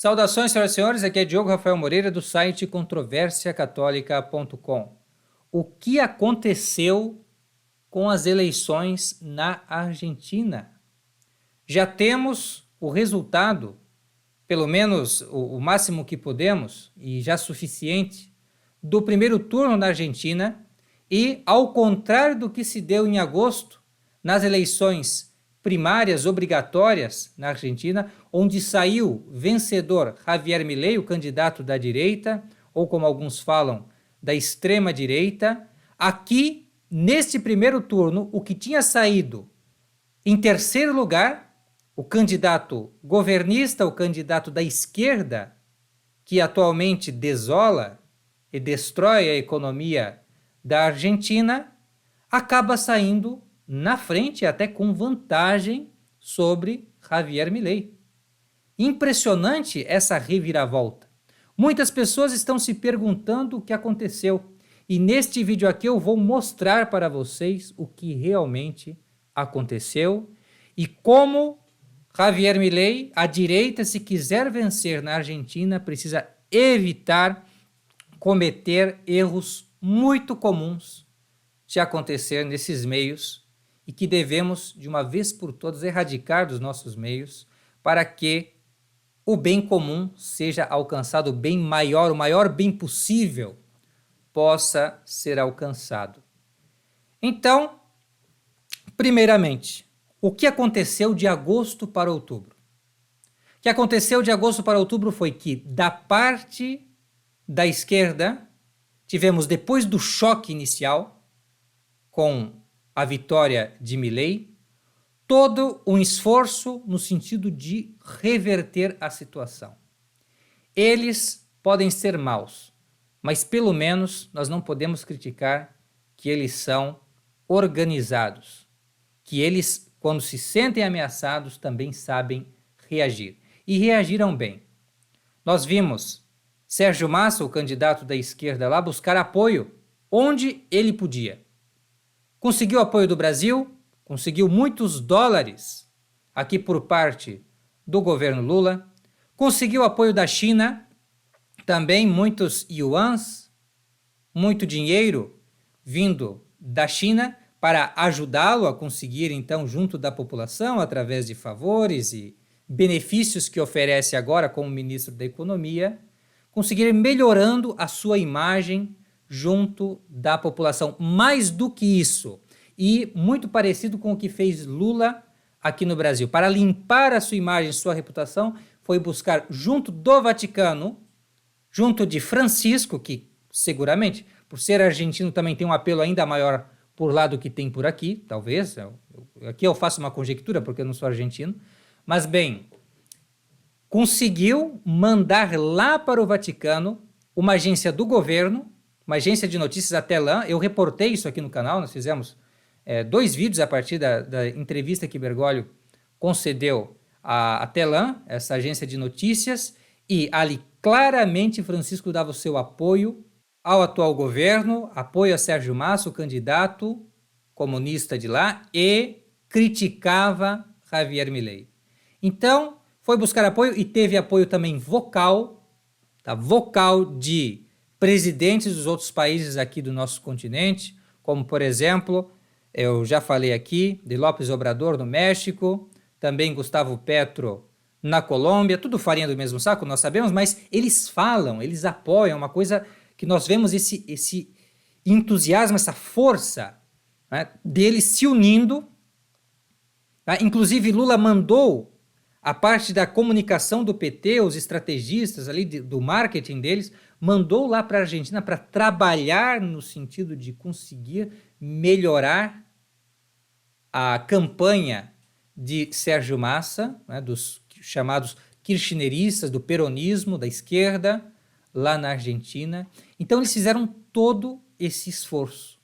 Saudações, senhoras e senhores, aqui é Diogo Rafael Moreira do site controversiacatólica.com. O que aconteceu com as eleições na Argentina? Já temos o resultado, pelo menos o máximo que podemos, e já suficiente, do primeiro turno na Argentina e, ao contrário do que se deu em agosto, nas eleições primárias obrigatórias na Argentina, onde saiu vencedor Javier Milei, o candidato da direita, ou como alguns falam, da extrema direita. Aqui, neste primeiro turno, o que tinha saído em terceiro lugar, o candidato governista, o candidato da esquerda, que atualmente desola e destrói a economia da Argentina, acaba saindo na frente, até com vantagem sobre Javier Milei. Impressionante essa reviravolta. Muitas pessoas estão se perguntando o que aconteceu. E neste vídeo aqui eu vou mostrar para vocês o que realmente aconteceu e como Javier Milei, a direita, se quiser vencer na Argentina, precisa evitar cometer erros muito comuns de acontecer nesses meios e que devemos, de uma vez por todas, erradicar dos nossos meios para que o bem comum seja alcançado, o bem maior, o maior bem possível possa ser alcançado. Então, primeiramente, o que aconteceu de agosto para outubro? O que aconteceu de agosto para outubro foi que, da parte da esquerda, tivemos, depois do choque inicial, com a vitória de Milei, todo um esforço no sentido de reverter a situação. Eles podem ser maus, mas pelo menos nós não podemos criticar que eles são organizados, que eles, quando se sentem ameaçados, também sabem reagir. E reagiram bem. Nós vimos Sérgio Massa, o candidato da esquerda lá, buscar apoio onde ele podia. Conseguiu apoio do Brasil, conseguiu muitos dólares aqui por parte do governo Lula, conseguiu apoio da China, também muitos yuans, muito dinheiro vindo da China para ajudá-lo a conseguir, então, junto da população, através de favores e benefícios que oferece agora como ministro da Economia, conseguir ir melhorando a sua imagem junto da população. Mais do que isso, e muito parecido com o que fez Lula aqui no Brasil, para limpar a sua imagem, sua reputação, foi buscar junto do Vaticano, junto de Francisco, que seguramente, por ser argentino, também tem um apelo ainda maior por lá do que tem por aqui, talvez, aqui eu faço uma conjectura porque eu não sou argentino, mas bem, conseguiu mandar lá para o Vaticano uma agência do governo, uma agência de notícias, a Telam. Eu reportei isso aqui no canal, nós fizemos 2 vídeos a partir da entrevista que Bergoglio concedeu à Telam, essa agência de notícias, e ali claramente Francisco dava o seu apoio ao atual governo, apoio a Sérgio Massa, o candidato comunista de lá, e criticava Javier Milei. Então, foi buscar apoio e teve apoio também vocal, tá? Vocal de presidentes dos outros países aqui do nosso continente, como, por exemplo, eu já falei aqui, de López Obrador no México, também Gustavo Petro na Colômbia, tudo farinha do mesmo saco, nós sabemos, mas eles falam, eles apoiam, uma coisa que nós vemos esse entusiasmo, essa força, né, deles se unindo. Tá? Inclusive Lula mandou a parte da comunicação do PT, os estrategistas ali do marketing deles, mandou lá para a Argentina para trabalhar no sentido de conseguir melhorar a campanha de Sérgio Massa, né, dos chamados kirchneristas, do peronismo, da esquerda, lá na Argentina. Então eles fizeram todo esse esforço.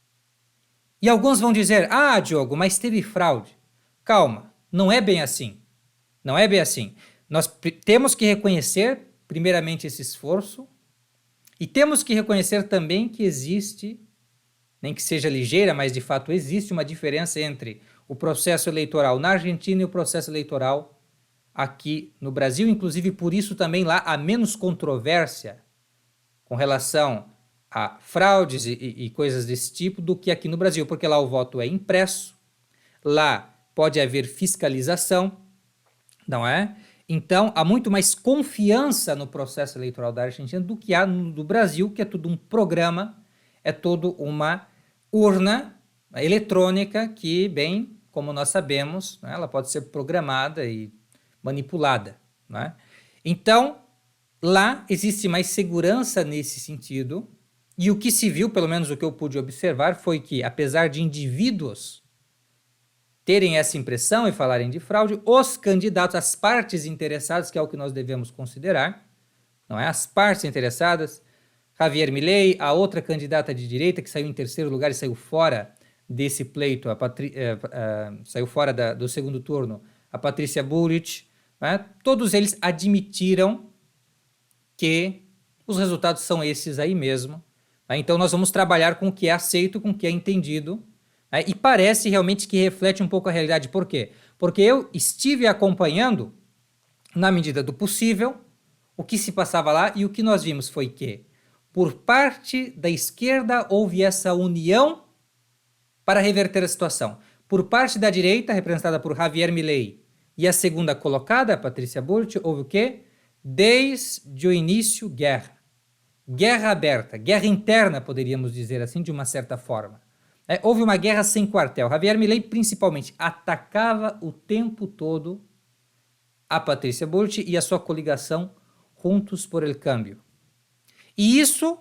E alguns vão dizer, Diogo, mas teve fraude. Calma, não é bem assim. Não é bem assim. Nós temos que reconhecer, primeiramente, esse esforço, e temos que reconhecer também que existe, nem que seja ligeira, mas de fato existe uma diferença entre o processo eleitoral na Argentina e o processo eleitoral aqui no Brasil, inclusive por isso também lá há menos controvérsia com relação a fraudes e coisas desse tipo do que aqui no Brasil, porque lá o voto é impresso, lá pode haver fiscalização, não é? Então, há muito mais confiança no processo eleitoral da Argentina do que há no do Brasil, que é tudo um programa, é tudo uma urna eletrônica que, bem, como nós sabemos, né, ela pode ser programada e manipulada, né? Então, lá existe mais segurança nesse sentido, e o que se viu, pelo menos o que eu pude observar, foi que, apesar de indivíduos terem essa impressão e falarem de fraude, os candidatos, as partes interessadas, que é o que nós devemos considerar, não é? As partes interessadas, Javier Milei, a outra candidata de direita que saiu em terceiro lugar e saiu fora desse pleito, saiu fora do segundo turno, a Patrícia Bullrich, né? Todos eles admitiram que os resultados são esses aí mesmo, né? Então nós vamos trabalhar com o que é aceito, com o que é entendido, né? E parece realmente que reflete um pouco a realidade. Por quê? Porque eu estive acompanhando, na medida do possível, o que se passava lá, e o que nós vimos foi que, por parte da esquerda, houve essa união para reverter a situação. Por parte da direita, representada por Javier Milei, e a segunda colocada, a Patrícia Bullrich, houve o quê? Desde o início, guerra. Guerra aberta, guerra interna, poderíamos dizer assim, de uma certa forma. Houve uma guerra sem quartel. Javier Milei, principalmente, atacava o tempo todo a Patrícia Bullrich e a sua coligação Juntos por el Cambio. E isso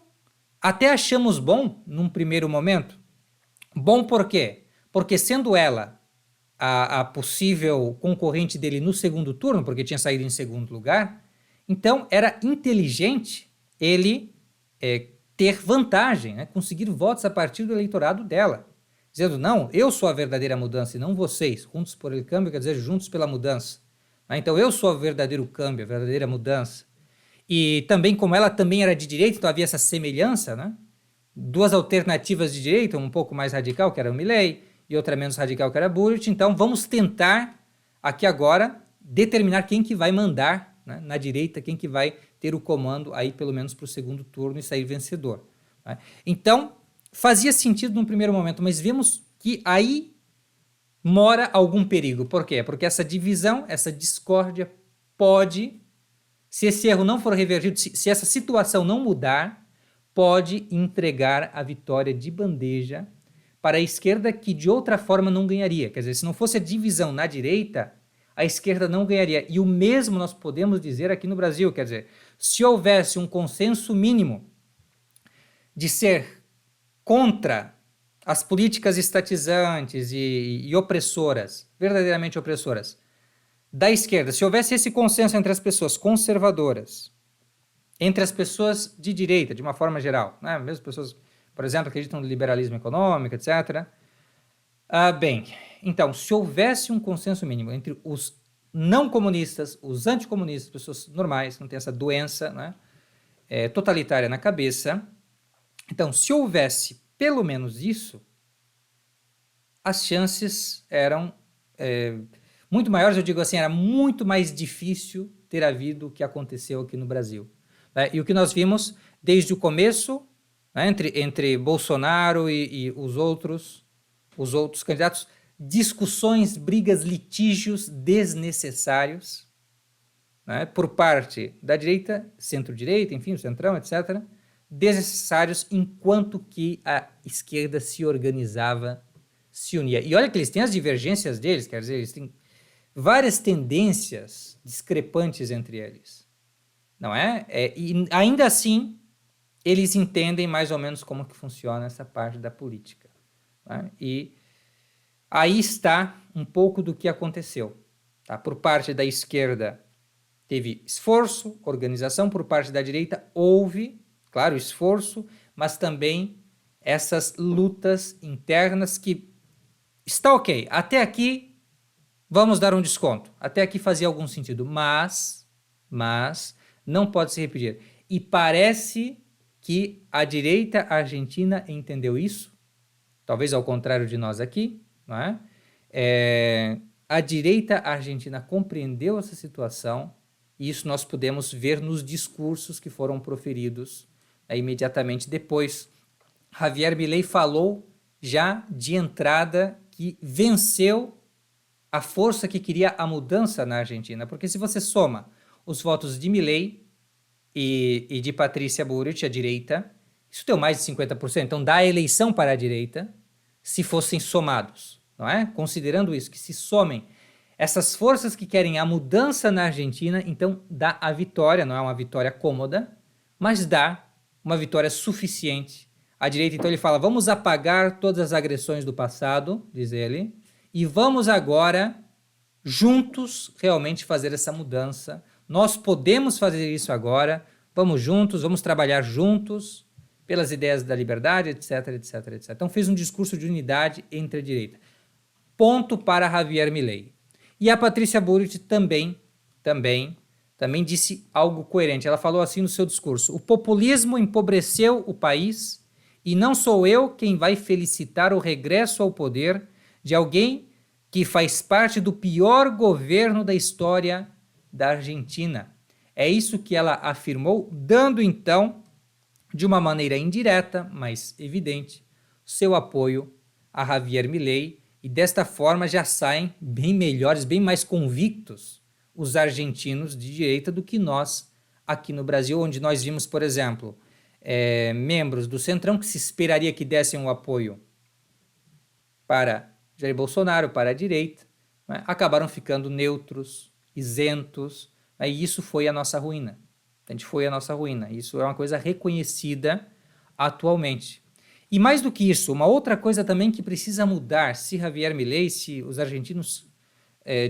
até achamos bom num primeiro momento. Bom por quê? Porque sendo ela a possível concorrente dele no segundo turno, porque tinha saído em segundo lugar, então era inteligente ele ter vantagem, né? Conseguir votos a partir do eleitorado dela. Dizendo, não, eu sou a verdadeira mudança e não vocês. Juntos por el Cambio quer dizer juntos pela mudança. Então eu sou o verdadeiro câmbio, a verdadeira mudança. E também, como ela também era de direita, então havia essa semelhança, né? Duas alternativas de direita, um pouco mais radical, que era o Milei, e outra menos radical, que era a Bullrich. Então vamos tentar aqui agora determinar quem que vai mandar, né, na direita, quem que vai ter o comando aí pelo menos para o segundo turno e sair vencedor, né? Então fazia sentido num primeiro momento, mas vemos que aí mora algum perigo. Por quê? Porque essa divisão, essa discórdia pode, se esse erro não for revertido, se essa situação não mudar, pode entregar a vitória de bandeja para a esquerda, que de outra forma não ganharia. Quer dizer, se não fosse a divisão na direita, a esquerda não ganharia. E o mesmo nós podemos dizer aqui no Brasil. Quer dizer, se houvesse um consenso mínimo de ser contra as políticas estatizantes e opressoras, verdadeiramente opressoras, da esquerda, se houvesse esse consenso entre as pessoas conservadoras, entre as pessoas de direita, de uma forma geral, né? Mesmo pessoas, por exemplo, acreditam no liberalismo econômico, etc. Bem, então, se houvesse um consenso mínimo entre os não comunistas, os anticomunistas, pessoas normais, não tem essa doença, né, totalitária na cabeça, então, se houvesse pelo menos isso, as chances eram muito maiores. Eu digo assim, era muito mais difícil ter havido o que aconteceu aqui no Brasil, né? E o que nós vimos desde o começo, né, entre Bolsonaro e os outros candidatos, discussões, brigas, litígios desnecessários, né, por parte da direita, centro-direita, enfim, o centrão, etc., desnecessários, enquanto que a esquerda se organizava, se unia. E olha que eles têm as divergências deles, quer dizer, eles têm várias tendências discrepantes entre eles, não é? E ainda assim, eles entendem mais ou menos como que funciona essa parte da política, né? E aí está um pouco do que aconteceu, tá? Por parte da esquerda teve esforço, organização. Por parte da direita houve, claro, esforço, mas também essas lutas internas que está ok. Até aqui vamos dar um desconto. Até aqui fazia algum sentido, mas não pode se repetir. E parece que a direita argentina entendeu isso, talvez ao contrário de nós aqui, não é? A direita argentina compreendeu essa situação e isso nós podemos ver nos discursos que foram proferidos imediatamente depois. Javier Milei falou já de entrada que venceu a força que queria a mudança na Argentina, porque se você soma os votos de Milei e de Patrícia Bullrich, a direita, isso deu mais de 50%, então dá a eleição para a direita se fossem somados, não é? Considerando isso, que se somem essas forças que querem a mudança na Argentina, então dá a vitória, não é uma vitória cômoda, mas dá uma vitória suficiente à direita. Então ele fala, vamos apagar todas as agressões do passado, diz ele, e vamos agora, juntos, realmente fazer essa mudança. Nós podemos fazer isso agora, vamos juntos, vamos trabalhar juntos pelas ideias da liberdade, etc, etc, etc. Então fez um discurso de unidade entre a direita. Ponto para Javier Milei. E a Patrícia Bullrich também disse algo coerente. Ela falou assim no seu discurso: o populismo empobreceu o país e não sou eu quem vai felicitar o regresso ao poder de alguém que faz parte do pior governo da história da Argentina. É isso que ela afirmou, dando então, de uma maneira indireta, mas evidente, seu apoio a Javier Milei, e desta forma já saem bem melhores, bem mais convictos os argentinos de direita do que nós aqui no Brasil, onde nós vimos, por exemplo, membros do Centrão que se esperaria que dessem um apoio para Jair Bolsonaro, para a direita, né, acabaram ficando neutros, isentos, né, e isso foi a nossa ruína. A gente foi a nossa ruína. Isso é uma coisa reconhecida atualmente. E mais do que isso, uma outra coisa também que precisa mudar, se Javier Milei, se os argentinos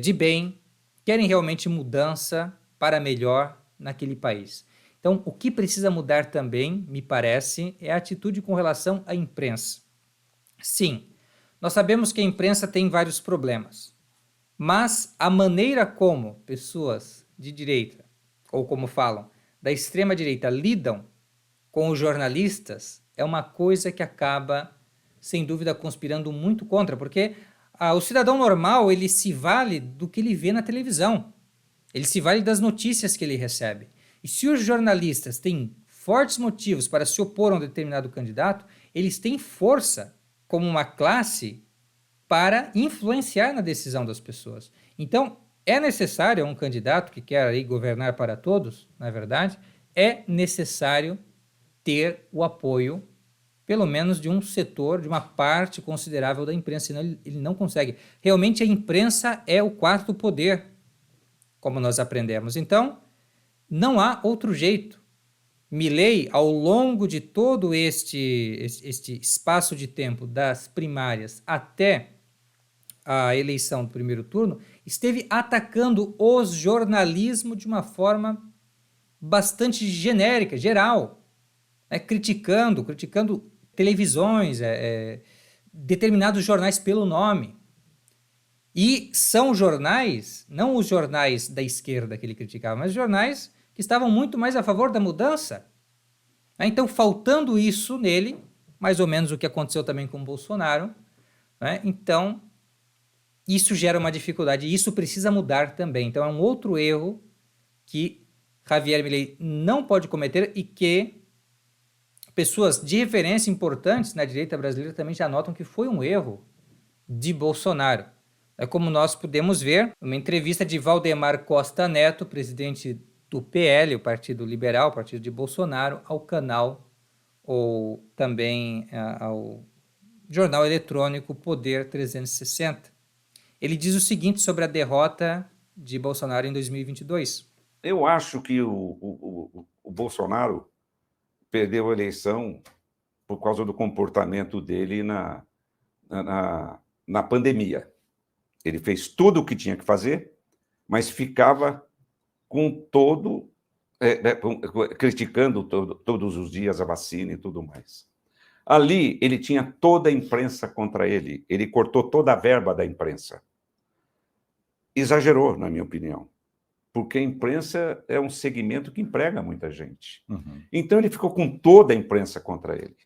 de bem querem realmente mudança para melhor naquele país. Então, o que precisa mudar também, me parece, é a atitude com relação à imprensa. Sim, nós sabemos que a imprensa tem vários problemas, mas a maneira como pessoas de direita, ou como falam, da extrema-direita lidam com os jornalistas é uma coisa que acaba, sem dúvida, conspirando muito contra, porque o cidadão normal, ele se vale do que ele vê na televisão, ele se vale das notícias que ele recebe. E se os jornalistas têm fortes motivos para se opor a um determinado candidato, eles têm força como uma classe para influenciar na decisão das pessoas. Então, é necessário um candidato que quer aí governar para todos, na verdade, é necessário ter o apoio, pelo menos de um setor, de uma parte considerável da imprensa, senão ele não consegue. Realmente a imprensa é o quarto poder, como nós aprendemos. Então, não há outro jeito. Milei, ao longo de todo este espaço de tempo, das primárias até a eleição do primeiro turno, esteve atacando o jornalismo de uma forma bastante genérica, geral, criticando televisões, determinados jornais pelo nome. E são jornais, não os jornais da esquerda que ele criticava, mas jornais que estavam muito mais a favor da mudança. Então, faltando isso nele, mais ou menos o que aconteceu também com o Bolsonaro, então isso gera uma dificuldade e isso precisa mudar também. Então é um outro erro que Javier Milei não pode cometer e que pessoas de referência importantes na direita brasileira também já notam que foi um erro de Bolsonaro. É como nós podemos ver uma entrevista de Valdemar Costa Neto, presidente do PL, o Partido Liberal, o partido de Bolsonaro, ao canal ou também ao jornal eletrônico Poder 360. Ele diz o seguinte sobre a derrota de Bolsonaro em 2022. Eu acho que o Bolsonaro perdeu a eleição por causa do comportamento dele na pandemia. Ele fez tudo o que tinha que fazer, mas ficava criticando todos os dias a vacina e tudo mais. Ali, ele tinha toda a imprensa contra ele. Ele cortou toda a verba da imprensa. Exagerou, na minha opinião. Porque a imprensa é um segmento que emprega muita gente. Uhum. Então, ele ficou com toda a imprensa contra ele.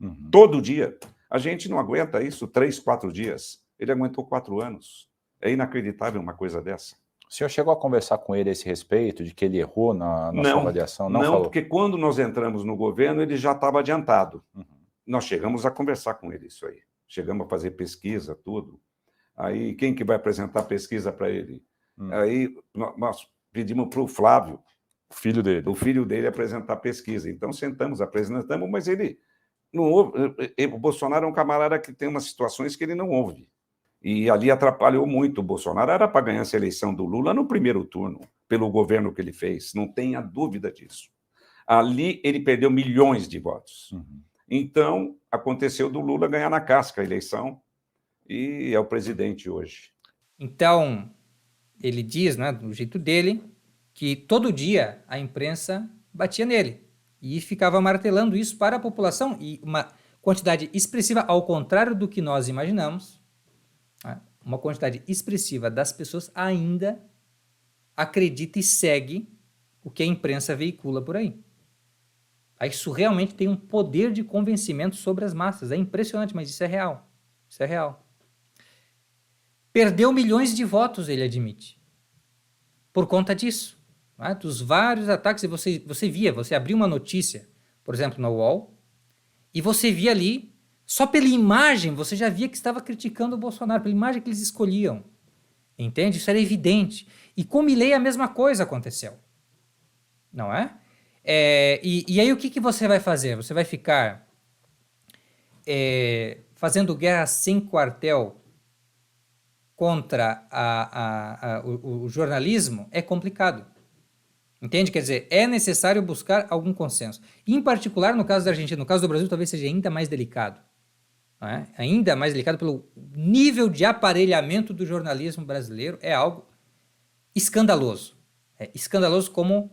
Uhum. Todo dia. A gente não aguenta isso 3, 4 dias. Ele aguentou 4 anos. É inacreditável uma coisa dessa. O senhor chegou a conversar com ele a esse respeito, de que ele errou na sua avaliação? Não falou? Porque quando nós entramos no governo, ele já estava adiantado. Uhum. Nós chegamos a conversar com ele isso aí. Chegamos a fazer pesquisa, tudo. Aí, quem que vai apresentar a pesquisa para ele? Aí, nós pedimos para o Flávio, o filho dele, apresentar a pesquisa. Então, sentamos, apresentamos, mas ele não ouve. O Bolsonaro é um camarada que tem umas situações que ele não ouve. E ali atrapalhou muito o Bolsonaro. Era para ganhar essa eleição do Lula no primeiro turno, pelo governo que ele fez, não tenha dúvida disso. Ali ele perdeu milhões de votos. Uhum. Então, aconteceu do Lula ganhar na casca a eleição e é o presidente hoje. Então, ele diz, né, do jeito dele, que todo dia a imprensa batia nele e ficava martelando isso para a população, e uma quantidade expressiva, ao contrário do que nós imaginamos, né, uma quantidade expressiva das pessoas ainda acredita e segue o que a imprensa veicula por aí. Isso realmente tem um poder de convencimento sobre as massas. É impressionante, mas isso é real. Isso é real. Perdeu milhões de votos, ele admite, por conta disso. Né? Dos vários ataques. Você abria uma notícia, por exemplo, na UOL, e você via ali, só pela imagem, você já via que estava criticando o Bolsonaro, pela imagem que eles escolhiam. Entende? Isso era evidente. E com Milei a mesma coisa aconteceu. Não é? E aí o que você vai fazer? Você vai ficar fazendo guerra sem quartel contra o jornalismo? É complicado. Entende? Quer dizer, é necessário buscar algum consenso. Em particular, no caso da Argentina, no caso do Brasil, talvez seja ainda mais delicado. Não é? Ainda mais delicado pelo nível de aparelhamento do jornalismo brasileiro. É algo escandaloso. É escandaloso como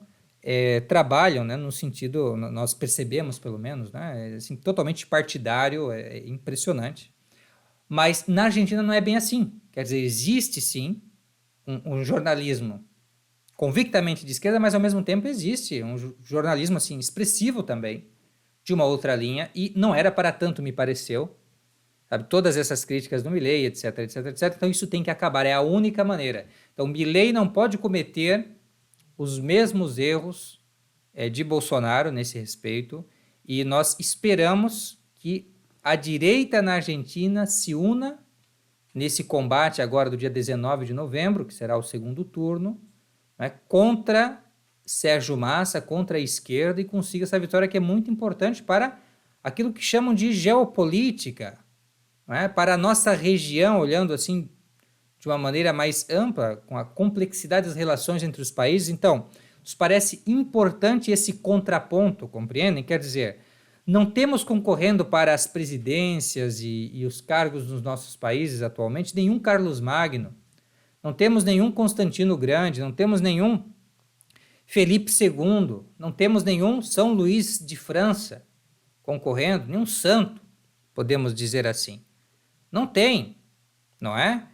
trabalham, né, no sentido, nós percebemos pelo menos, né, assim, totalmente partidário, é impressionante. Mas na Argentina não é bem assim. Quer dizer, existe sim um jornalismo convictamente de esquerda, mas ao mesmo tempo existe um jornalismo assim expressivo também, de uma outra linha, e não era para tanto, me pareceu, sabe, todas essas críticas do Milei, etc, etc, etc. Então isso tem que acabar, é a única maneira. Então Milei não pode cometer os mesmos erros de Bolsonaro nesse respeito, e nós esperamos que a direita na Argentina se una nesse combate agora do dia 19 de novembro, que será o segundo turno, né, contra Sérgio Massa, contra a esquerda, e consiga essa vitória que é muito importante para aquilo que chamam de geopolítica, né, para a nossa região, olhando assim de uma maneira mais ampla, com a complexidade das relações entre os países. Então, nos parece importante esse contraponto, compreendem? Quer dizer, não temos concorrendo para as presidências e os cargos nos nossos países atualmente nenhum Carlos Magno, não temos nenhum Constantino Grande, não temos nenhum Felipe II, não temos nenhum São Luís de França concorrendo, nenhum santo, podemos dizer assim. Não tem, não é?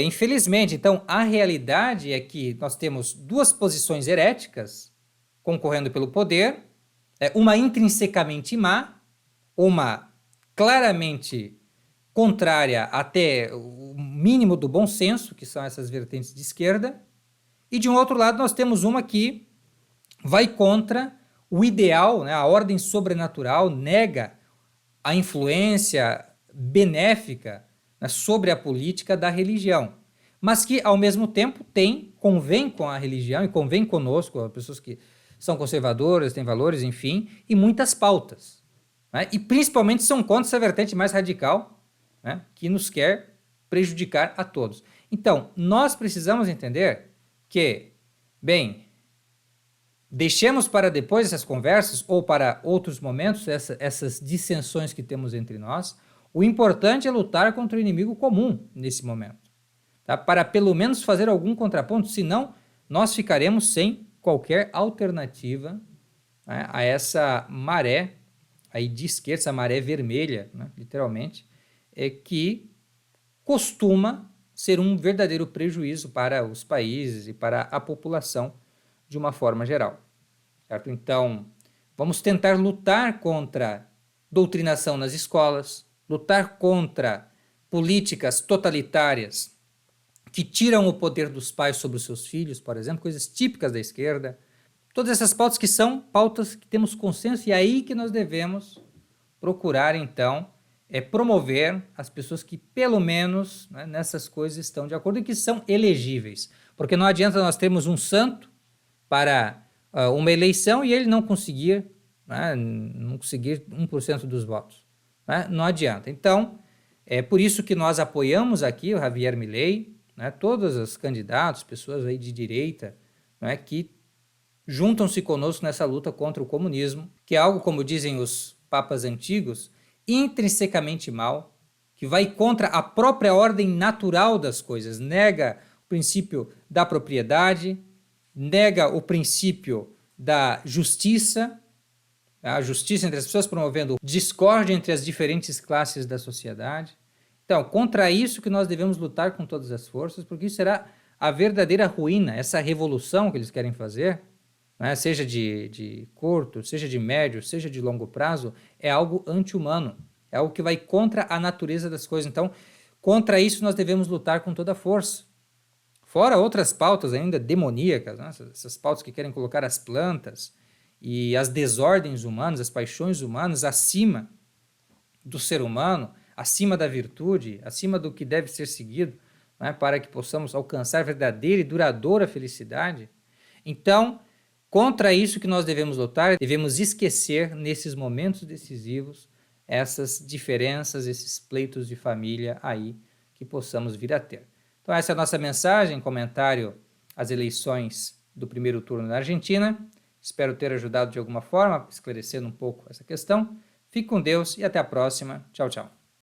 Infelizmente, então, a realidade é que nós temos duas posições heréticas concorrendo pelo poder, uma intrinsecamente má, uma claramente contrária até o mínimo do bom senso, que são essas vertentes de esquerda, e de um outro lado nós temos uma que vai contra o ideal, né, a ordem sobrenatural, nega a influência benéfica sobre a política da religião, mas que ao mesmo tempo convém com a religião e convém conosco, as pessoas que são conservadoras, têm valores, enfim, e muitas pautas, né? E principalmente são contra essa vertente mais radical, né, que nos quer prejudicar a todos. Então, nós precisamos entender que, bem, deixemos para depois essas conversas ou para outros momentos essas dissensões que temos entre nós. O importante é lutar contra o inimigo comum nesse momento, tá? Para pelo menos fazer algum contraponto, senão nós ficaremos sem qualquer alternativa, né, a essa maré aí de esquerda, essa maré vermelha, né, literalmente, que costuma ser um verdadeiro prejuízo para os países e para a população de uma forma geral, certo? Então, vamos tentar lutar contra doutrinação nas escolas, lutar contra políticas totalitárias que tiram o poder dos pais sobre os seus filhos, por exemplo, coisas típicas da esquerda. Todas essas pautas que são pautas que temos consenso, e é aí que nós devemos procurar, então, promover as pessoas que, pelo menos, né, nessas coisas estão de acordo e que são elegíveis. Porque não adianta nós termos um santo para uma eleição e ele não conseguir, né, não conseguir 1% dos votos. Né? Não adianta. Então, é por isso que nós apoiamos aqui o Javier Milei, né, todos os candidatos, pessoas aí de direita, né, que juntam-se conosco nessa luta contra o comunismo, que é algo, como dizem os papas antigos, intrinsecamente mal, que vai contra a própria ordem natural das coisas, nega o princípio da propriedade, nega o princípio da justiça, a justiça entre as pessoas, promovendo discórdia entre as diferentes classes da sociedade. Então, contra isso que nós devemos lutar com todas as forças, porque isso será a verdadeira ruína, essa revolução que eles querem fazer, né, seja de curto, seja de médio, seja de longo prazo, é algo anti-humano, é algo que vai contra a natureza das coisas. Então, contra isso nós devemos lutar com toda a força. Fora outras pautas ainda demoníacas, né, essas pautas que querem colocar as plantas e as desordens humanas, as paixões humanas acima do ser humano, acima da virtude, acima do que deve ser seguido, né, para que possamos alcançar verdadeira e duradoura felicidade. Então, contra isso que nós devemos lutar, devemos esquecer nesses momentos decisivos essas diferenças, esses pleitos de família aí que possamos vir a ter. Então essa é a nossa mensagem, comentário às eleições do primeiro turno na Argentina. Espero ter ajudado de alguma forma, esclarecendo um pouco essa questão. Fique com Deus e até a próxima. Tchau, tchau.